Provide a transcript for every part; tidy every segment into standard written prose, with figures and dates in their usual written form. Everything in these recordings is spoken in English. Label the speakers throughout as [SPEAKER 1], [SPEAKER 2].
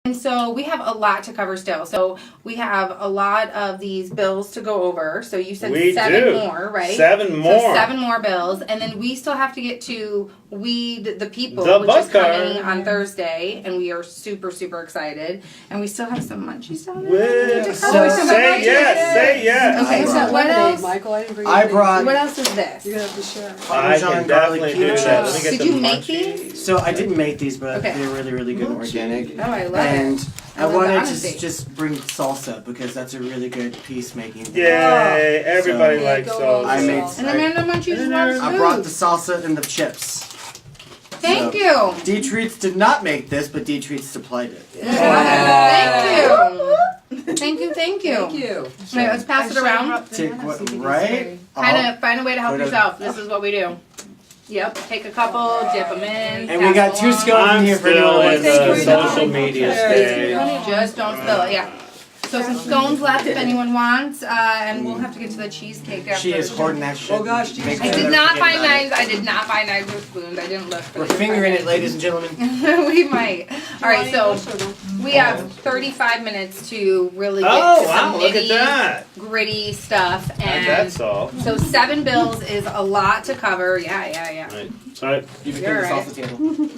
[SPEAKER 1] And so we have a lot to cover still. So we have a lot of these bills to go over. So you said
[SPEAKER 2] We
[SPEAKER 1] seven
[SPEAKER 2] do.
[SPEAKER 1] more, right?
[SPEAKER 2] 7 more.
[SPEAKER 1] So 7 more bills. And then we still have to get to Weed the People,
[SPEAKER 2] The
[SPEAKER 1] which is
[SPEAKER 2] bus car.
[SPEAKER 1] coming on Thursday. And we are super, super excited. And we still have some munchies down there.
[SPEAKER 2] Well,
[SPEAKER 1] to
[SPEAKER 2] so
[SPEAKER 1] cover.
[SPEAKER 2] say yes, say yes.
[SPEAKER 1] Okay, so what else?
[SPEAKER 3] Michael, I didn't bring
[SPEAKER 4] I
[SPEAKER 3] anything.
[SPEAKER 4] brought
[SPEAKER 1] What else is this?
[SPEAKER 3] You're gonna have to share.
[SPEAKER 2] I
[SPEAKER 4] Parmesan
[SPEAKER 2] can
[SPEAKER 4] garlic
[SPEAKER 2] definitely do
[SPEAKER 4] peanut
[SPEAKER 2] that. Let
[SPEAKER 4] chips.
[SPEAKER 2] me get
[SPEAKER 1] Did
[SPEAKER 2] the
[SPEAKER 1] you make
[SPEAKER 2] munchies.
[SPEAKER 1] these?
[SPEAKER 4] So I didn't make these, but
[SPEAKER 1] Okay.
[SPEAKER 4] they're really, really good and organic.
[SPEAKER 1] Oh, I love
[SPEAKER 4] And
[SPEAKER 1] it.
[SPEAKER 4] I
[SPEAKER 1] love the
[SPEAKER 4] wanted
[SPEAKER 1] honesty.
[SPEAKER 4] to just bring salsa because that's a really good peacemaking thing.
[SPEAKER 2] Yay, everybody
[SPEAKER 4] So-
[SPEAKER 2] likes
[SPEAKER 3] Yeah, go
[SPEAKER 2] salsa.
[SPEAKER 4] I made.
[SPEAKER 1] And Amanda Munchies loves
[SPEAKER 4] I
[SPEAKER 1] food.
[SPEAKER 4] brought the salsa and the chips.
[SPEAKER 1] Thank
[SPEAKER 4] So,
[SPEAKER 1] you.
[SPEAKER 4] D Treats did not make this, but D Treats supplied it.
[SPEAKER 1] Thank you. Thank you, thank you.
[SPEAKER 3] Thank you.
[SPEAKER 1] Wait, let's pass it around.
[SPEAKER 4] Take what, right?
[SPEAKER 1] Find a way to help
[SPEAKER 4] Put a-
[SPEAKER 1] yourself. This is what we do. Yep. Take a couple, dip them in.
[SPEAKER 4] And we got
[SPEAKER 1] pass
[SPEAKER 4] 2
[SPEAKER 1] along.
[SPEAKER 4] scones in
[SPEAKER 2] I'm
[SPEAKER 4] here for
[SPEAKER 2] still
[SPEAKER 4] anyone
[SPEAKER 2] in
[SPEAKER 4] who wants
[SPEAKER 2] the
[SPEAKER 4] to.
[SPEAKER 2] social media
[SPEAKER 3] Yeah.
[SPEAKER 2] stage.
[SPEAKER 1] Just don't spill it. Yeah. So some scones left if anyone wants, and we'll have to get to the cheesecake after.
[SPEAKER 4] She is hoarding that shit.
[SPEAKER 3] Oh, gosh, do you-
[SPEAKER 4] Make
[SPEAKER 1] I
[SPEAKER 4] sure
[SPEAKER 1] did
[SPEAKER 4] never
[SPEAKER 1] not
[SPEAKER 4] forget
[SPEAKER 1] find
[SPEAKER 4] about it.
[SPEAKER 1] knives. I did not find knives or spoons. I didn't look.
[SPEAKER 4] We're fingering it, ladies and gentlemen.
[SPEAKER 1] We might. All right, so we have 35 minutes to really get to some
[SPEAKER 2] wow, look at
[SPEAKER 1] nitty
[SPEAKER 2] that.
[SPEAKER 1] gritty stuff,
[SPEAKER 2] And
[SPEAKER 1] and
[SPEAKER 2] that's all.
[SPEAKER 1] so 7 bills is a lot to cover. Yeah.
[SPEAKER 2] Right. Sorry.
[SPEAKER 4] You can
[SPEAKER 1] You're
[SPEAKER 4] take this
[SPEAKER 1] right.
[SPEAKER 4] off the table.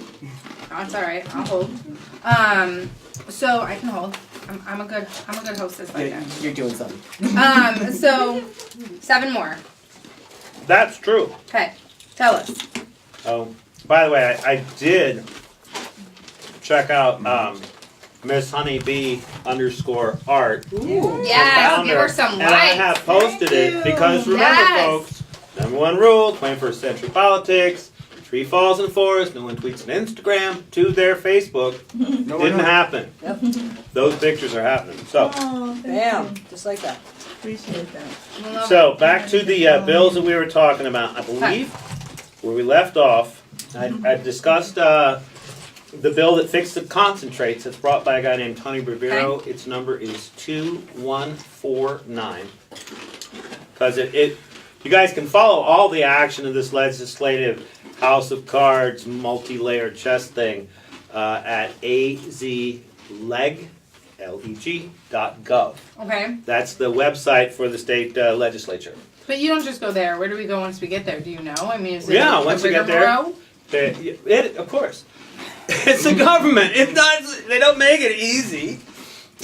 [SPEAKER 1] That's all right. I'll hold. So I can hold. I'm a good hostess like
[SPEAKER 4] Yeah,
[SPEAKER 1] that.
[SPEAKER 4] you're doing something.
[SPEAKER 1] So 7 more.
[SPEAKER 2] That's true.
[SPEAKER 1] Okay, tell us.
[SPEAKER 2] Oh, by the way, I did check out Miss Honeybee _art.
[SPEAKER 1] Yes,
[SPEAKER 2] Found
[SPEAKER 1] give her some
[SPEAKER 2] and I
[SPEAKER 1] likes.
[SPEAKER 2] have posted it because remember,
[SPEAKER 1] Yes.
[SPEAKER 2] folks, #1 rule: 21st century politics. Tree falls in the forest. No one tweets on Instagram to their Facebook.
[SPEAKER 4] No,
[SPEAKER 2] Didn't
[SPEAKER 4] no.
[SPEAKER 2] happen.
[SPEAKER 3] Yep.
[SPEAKER 2] Those pictures are happening. So,
[SPEAKER 3] Bam, just like that.
[SPEAKER 5] Appreciate that.
[SPEAKER 1] We love
[SPEAKER 2] so back to the bills that we were talking about. I believe where we left off, I discussed the bill that fixed the concentrates. That's brought by a guy named Tony Bravero. Its number is 2149. Because you guys can follow all the action of this legislative House of Cards multi-layered chess thing at azleg.gov.
[SPEAKER 1] Okay,
[SPEAKER 2] That's the website for the state legislature.
[SPEAKER 1] but you don't just go there. Where do we go once we get there? Do you know? I mean, is it
[SPEAKER 2] Yeah,
[SPEAKER 1] a
[SPEAKER 2] once you get there.
[SPEAKER 1] rigmarole?
[SPEAKER 2] Of course. It's the government. They don't make it easy.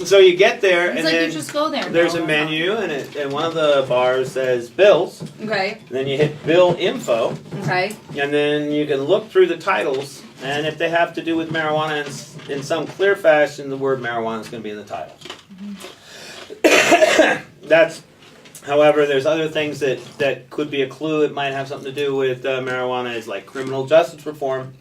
[SPEAKER 2] So you get there,
[SPEAKER 1] It's
[SPEAKER 2] and
[SPEAKER 1] like
[SPEAKER 2] then
[SPEAKER 1] you just go there.
[SPEAKER 2] there's a menu, and one of the bars says bills.
[SPEAKER 1] Okay,
[SPEAKER 2] And then you hit bill info,
[SPEAKER 1] okay.
[SPEAKER 2] and then you can look through the titles, and if they have to do with marijuana in some clear fashion, the word marijuana is going to be in the title. That's, however, there's other things that could be a clue. It might have something to do with marijuana, is like criminal justice reform.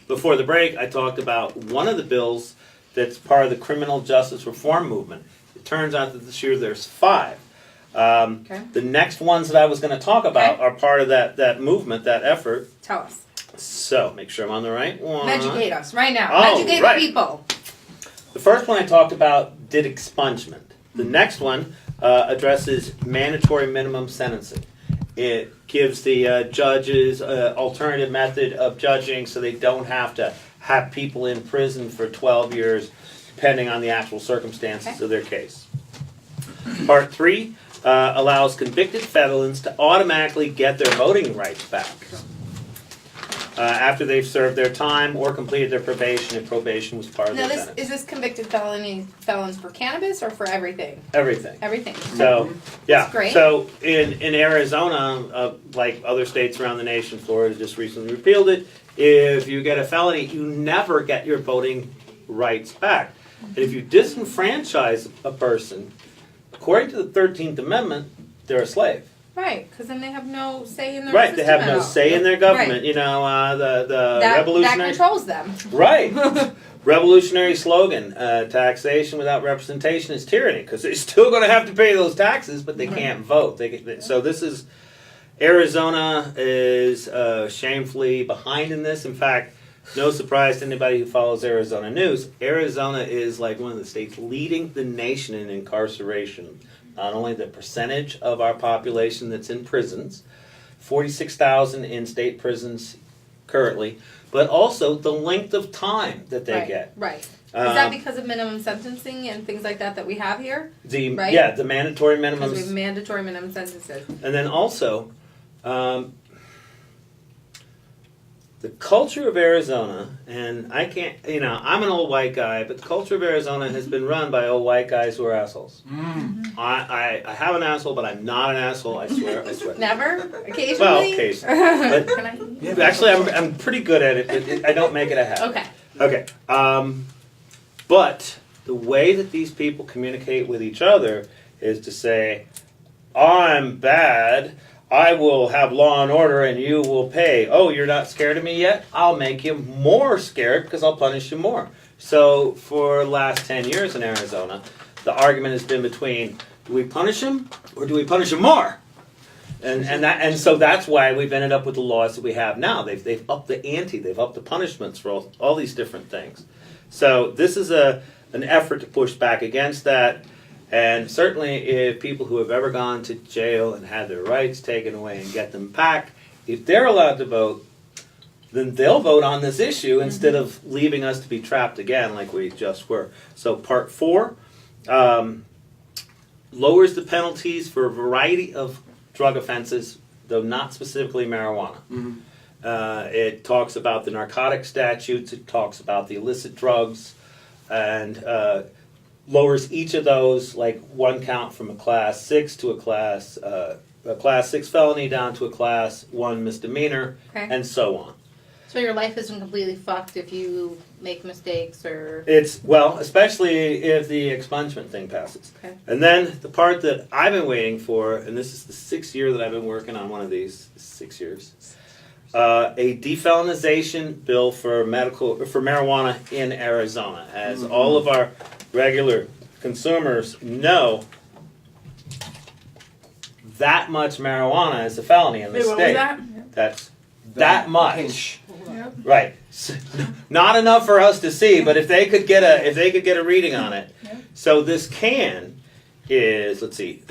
[SPEAKER 2] Before the break, I talked about one of the bills that's part of the criminal justice reform movement. It turns out that this year there's 5.
[SPEAKER 1] Okay.
[SPEAKER 2] The next ones that I was going to talk about
[SPEAKER 1] Okay.
[SPEAKER 2] are part of that movement, that effort.
[SPEAKER 1] Tell us.
[SPEAKER 2] So, make sure I'm on the right one.
[SPEAKER 1] Educate us right now.
[SPEAKER 2] Oh,
[SPEAKER 1] Educate
[SPEAKER 2] right.
[SPEAKER 1] the people.
[SPEAKER 2] The first one I talked about did expungement. The next one addresses mandatory minimum sentencing. It gives the judges an alternative method of judging so they don't have to have people in prison for 12 years, depending on the actual circumstances of their case. Part 3 allows convicted felons to automatically get their voting rights back after they've served their time or completed their probation, if probation was part of
[SPEAKER 1] Now,
[SPEAKER 2] their
[SPEAKER 1] this
[SPEAKER 2] sentence.
[SPEAKER 1] is this convicted felons for cannabis or for everything?
[SPEAKER 2] Everything.
[SPEAKER 1] Everything.
[SPEAKER 2] So, yeah.
[SPEAKER 1] That's great.
[SPEAKER 2] So in Arizona, like other states around the nation, Florida just recently repealed it. If you get a felony, you never get your voting rights back. And if you disenfranchise a person, according to the 13th Amendment, they're a slave.
[SPEAKER 1] Right, because then they have no say in their
[SPEAKER 2] Right, they
[SPEAKER 1] system
[SPEAKER 2] have
[SPEAKER 1] at
[SPEAKER 2] no
[SPEAKER 1] all.
[SPEAKER 2] say in their government.
[SPEAKER 1] Right.
[SPEAKER 2] You know, the
[SPEAKER 1] That
[SPEAKER 2] revolutionary.
[SPEAKER 1] controls them.
[SPEAKER 2] Right. Revolutionary slogan, taxation without representation is tyranny, because they're still going to have to pay those taxes, but they can't vote. So this is, Arizona is shamefully behind in this. In fact, no surprise to anybody who follows Arizona news, Arizona is like one of the states leading the nation in incarceration. Not only the percentage of our population that's in prisons, 46,000 in state prisons currently, but also the length of time that they get.
[SPEAKER 1] Right. Is that because of minimum sentencing and things like that we have here? Right?
[SPEAKER 2] Yeah, the mandatory
[SPEAKER 1] Because we have
[SPEAKER 2] minimums.
[SPEAKER 1] mandatory minimum sentences.
[SPEAKER 2] And then also, the culture of Arizona, and I can't, I'm an old white guy, but the culture of Arizona has been run by old white guys who are assholes. I have an asshole, but I'm not an asshole, I swear.
[SPEAKER 1] Never? Occasionally?
[SPEAKER 2] Well, occasionally. But
[SPEAKER 1] Can I?
[SPEAKER 2] actually, I'm pretty good at it, but I don't make it a habit.
[SPEAKER 1] Okay.
[SPEAKER 2] Okay. But the way that these people communicate with each other is to say, I'm bad. I will have law and order and you will pay. Oh, you're not scared of me yet? I'll make you more scared because I'll punish you more. So for the last 10 years in Arizona, the argument has been between, do we punish him or do we punish him more? And so that's why we've ended up with the laws that we have now. They've upped the ante. They've upped the punishments for all these different things. So this is an effort to push back against that. And certainly if people who have ever gone to jail and had their rights taken away and get them back, if they're allowed to vote, then they'll vote on this issue instead of leaving us to be trapped again like we just were. So part 4 lowers the penalties for a variety of drug offenses, though not specifically marijuana. It talks about the narcotic statutes, it talks about the illicit drugs, and lowers each of those, like 1 count from a class 6 to a class 6 felony down to a class 1 misdemeanor,
[SPEAKER 1] Okay.
[SPEAKER 2] and so on.
[SPEAKER 1] So your life isn't completely fucked if you make mistakes or...
[SPEAKER 2] Especially if the expungement thing passes.
[SPEAKER 1] Okay.
[SPEAKER 2] And then the part that I've been waiting for, and this is the 6th year that I've been working on one of these, 6 years, a defelonization bill for marijuana in Arizona. As all of our regular consumers know, that much marijuana is a felony in the
[SPEAKER 1] Wait, what
[SPEAKER 2] state.
[SPEAKER 1] was that?
[SPEAKER 2] That's that much.
[SPEAKER 4] Pinch.
[SPEAKER 2] Right. Not enough for us to see, but if they could get a reading on it. So this can is, let's see,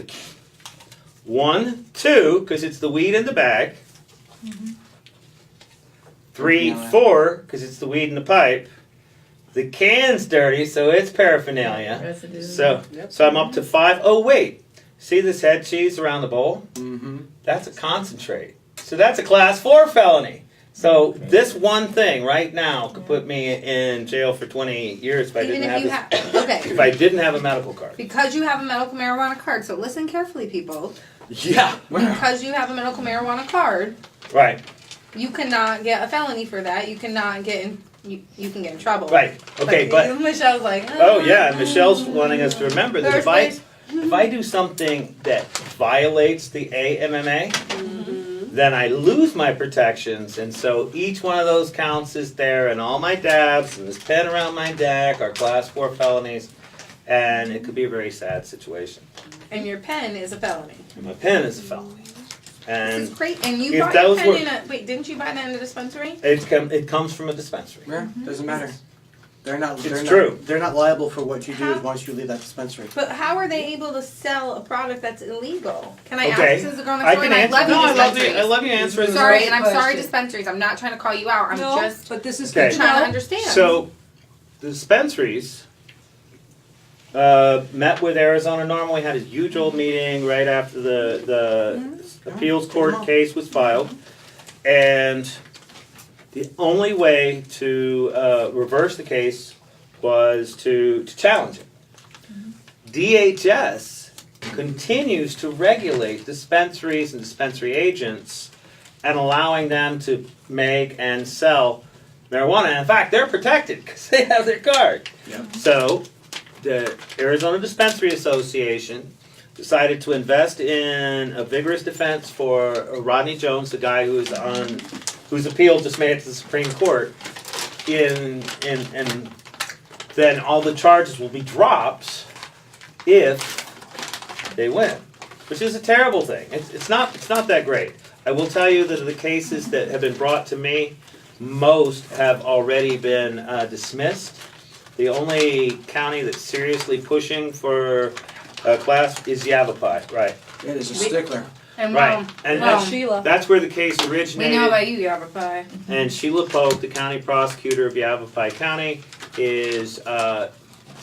[SPEAKER 2] 1, 2, because it's the weed in the bag. 3, 4, because it's the weed in the pipe. The can's dirty, so it's paraphernalia.
[SPEAKER 1] Residue.
[SPEAKER 2] So I'm up to 5. Oh wait, see this head cheese around the bowl? That's a concentrate. So that's a class 4 felony. So this one thing right now could put me in jail for 20 years if I
[SPEAKER 1] Even
[SPEAKER 2] didn't
[SPEAKER 1] if you
[SPEAKER 2] have
[SPEAKER 1] have... Okay.
[SPEAKER 2] if I didn't have a medical card.
[SPEAKER 1] Because you have a medical marijuana card. So listen carefully, people.
[SPEAKER 2] Yeah.
[SPEAKER 1] Because you have a medical marijuana card,
[SPEAKER 2] Right.
[SPEAKER 1] you cannot get a felony for that. You cannot get in... You can get in trouble.
[SPEAKER 2] Right. Okay, but
[SPEAKER 1] Michelle's like...
[SPEAKER 2] oh yeah, and Michelle's wanting us to remember that
[SPEAKER 1] First place.
[SPEAKER 2] if I do something that violates the AMMA, then I lose my protections, and so each one of those counts is there, and all my dabs and this pen around my neck are class 4 felonies, and it could be a very sad situation.
[SPEAKER 1] And your pen is a felony.
[SPEAKER 2] And my pen is a felony,
[SPEAKER 1] This
[SPEAKER 2] and
[SPEAKER 1] is great. And you
[SPEAKER 2] if
[SPEAKER 1] bought your
[SPEAKER 2] those
[SPEAKER 1] pen
[SPEAKER 2] were-
[SPEAKER 1] in a... Wait, didn't you buy that in a dispensary?
[SPEAKER 2] it comes from a dispensary.
[SPEAKER 4] Yeah, doesn't matter. They're not.
[SPEAKER 2] It's true.
[SPEAKER 4] They're not liable for what you do
[SPEAKER 1] How?
[SPEAKER 4] once you leave that dispensary.
[SPEAKER 1] But how are they able to sell a product that's illegal? Can I
[SPEAKER 2] Okay.
[SPEAKER 1] ask since the girl
[SPEAKER 2] I
[SPEAKER 1] next door?
[SPEAKER 2] can
[SPEAKER 1] And
[SPEAKER 2] answer.
[SPEAKER 1] I love
[SPEAKER 2] No,
[SPEAKER 1] you
[SPEAKER 2] I
[SPEAKER 1] dispensaries.
[SPEAKER 2] love you answering.
[SPEAKER 1] Sorry,
[SPEAKER 3] Great
[SPEAKER 1] and I'm sorry
[SPEAKER 3] question.
[SPEAKER 1] dispensaries. I'm not trying to call you out. I'm
[SPEAKER 3] No,
[SPEAKER 1] just
[SPEAKER 3] but this is
[SPEAKER 2] Okay.
[SPEAKER 3] good to
[SPEAKER 1] trying to
[SPEAKER 3] know.
[SPEAKER 1] understand.
[SPEAKER 2] So, the dispensaries met with Arizona Normal. We had a huge old meeting right after the appeals court case was filed, and the only way to reverse the case was to challenge it. DHS continues to regulate dispensaries and dispensary agents and allowing them to make and sell marijuana. And in fact, they're protected because they have their card.
[SPEAKER 4] Yeah.
[SPEAKER 2] So the Arizona Dispensary Association decided to invest in a vigorous defense for Rodney Jones, the guy whose appeal just made it to the Supreme Court. And then all the charges will be dropped if they win, which is a terrible thing. It's not that great. I will tell you that of the cases that have been brought to me, most have already been dismissed. The only county that's seriously pushing for a class is Yavapai, right?
[SPEAKER 4] It is a stickler.
[SPEAKER 1] and
[SPEAKER 2] Right.
[SPEAKER 1] well,
[SPEAKER 2] And
[SPEAKER 1] well,
[SPEAKER 3] Sheila.
[SPEAKER 2] that's where the case
[SPEAKER 1] we
[SPEAKER 2] originated.
[SPEAKER 1] know about you, Yavapai.
[SPEAKER 2] And Sheila Polk, the county prosecutor of Yavapai County, is the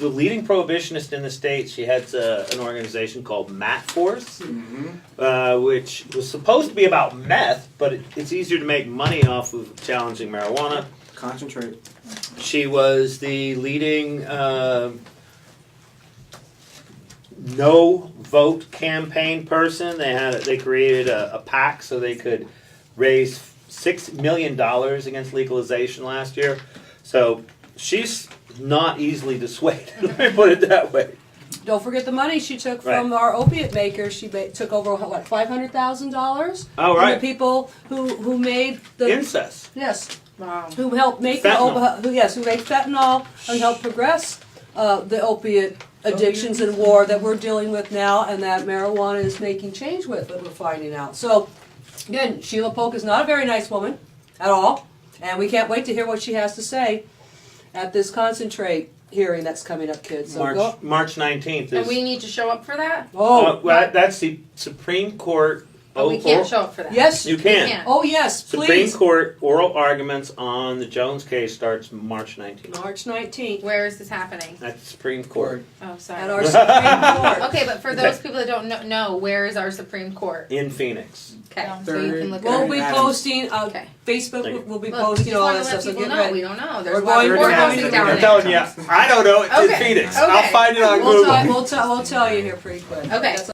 [SPEAKER 2] leading prohibitionist in the state. She heads an organization called Mat Force, which was supposed to be about meth, but it's easier to make money off of challenging marijuana.
[SPEAKER 4] Concentrate.
[SPEAKER 2] She was the leading no vote campaign person. They created a PAC so they could raise $6 million against legalization last year. So she's not easily dissuaded. Let me put it that way.
[SPEAKER 3] Don't forget the money she took
[SPEAKER 2] Right.
[SPEAKER 3] from our opiate makers. She took over what, $500,000.
[SPEAKER 2] Oh,
[SPEAKER 3] From
[SPEAKER 2] right.
[SPEAKER 3] the people who made the
[SPEAKER 2] Incest.
[SPEAKER 3] yes,
[SPEAKER 1] Wow.
[SPEAKER 3] who helped make
[SPEAKER 2] Fentanyl.
[SPEAKER 3] who made fentanyl and helped progress the opiate addictions and war that we're dealing with now, and that marijuana is making change with. That we're finding out. So again, Sheila Polk is not a very nice woman at all, and we can't wait to hear what she has to say at this concentrate hearing that's coming up, kids. So
[SPEAKER 2] March 19th is.
[SPEAKER 1] And we need to show up for that?
[SPEAKER 2] That's the Supreme Court.
[SPEAKER 1] Oh, we can't show up for that.
[SPEAKER 3] yes,
[SPEAKER 2] You can.
[SPEAKER 1] can't.
[SPEAKER 3] oh yes,
[SPEAKER 2] Supreme
[SPEAKER 3] please.
[SPEAKER 2] Court oral arguments on the Jones case starts March 19th.
[SPEAKER 3] March 19th
[SPEAKER 1] Where is this happening?
[SPEAKER 2] At the Supreme Court.
[SPEAKER 1] Oh,
[SPEAKER 3] at
[SPEAKER 1] sorry.
[SPEAKER 3] our Supreme Court.
[SPEAKER 1] Okay, but for those people that don't know, where is our Supreme Court?
[SPEAKER 2] In Phoenix.
[SPEAKER 1] Okay, so you can look it
[SPEAKER 3] We'll
[SPEAKER 1] up.
[SPEAKER 3] be
[SPEAKER 4] Adams.
[SPEAKER 3] posting.
[SPEAKER 1] Okay.
[SPEAKER 3] Facebook
[SPEAKER 2] Thank you.
[SPEAKER 3] will be
[SPEAKER 1] Look,
[SPEAKER 3] posting
[SPEAKER 1] just
[SPEAKER 3] all
[SPEAKER 1] wanna
[SPEAKER 3] that
[SPEAKER 1] let
[SPEAKER 3] stuff. So
[SPEAKER 1] people
[SPEAKER 3] get
[SPEAKER 1] know.
[SPEAKER 3] ready.
[SPEAKER 1] We don't know. There's
[SPEAKER 3] We're
[SPEAKER 1] a lot
[SPEAKER 3] going
[SPEAKER 1] more
[SPEAKER 3] for
[SPEAKER 1] houses
[SPEAKER 3] it.
[SPEAKER 1] down
[SPEAKER 2] I'm
[SPEAKER 1] there.
[SPEAKER 2] telling you, I don't know. It's in
[SPEAKER 1] Okay.
[SPEAKER 2] Phoenix.
[SPEAKER 1] Okay.
[SPEAKER 2] I'll find it on
[SPEAKER 3] We'll
[SPEAKER 2] Google.
[SPEAKER 3] tell you here pretty quick.
[SPEAKER 1] Okay.
[SPEAKER 3] That's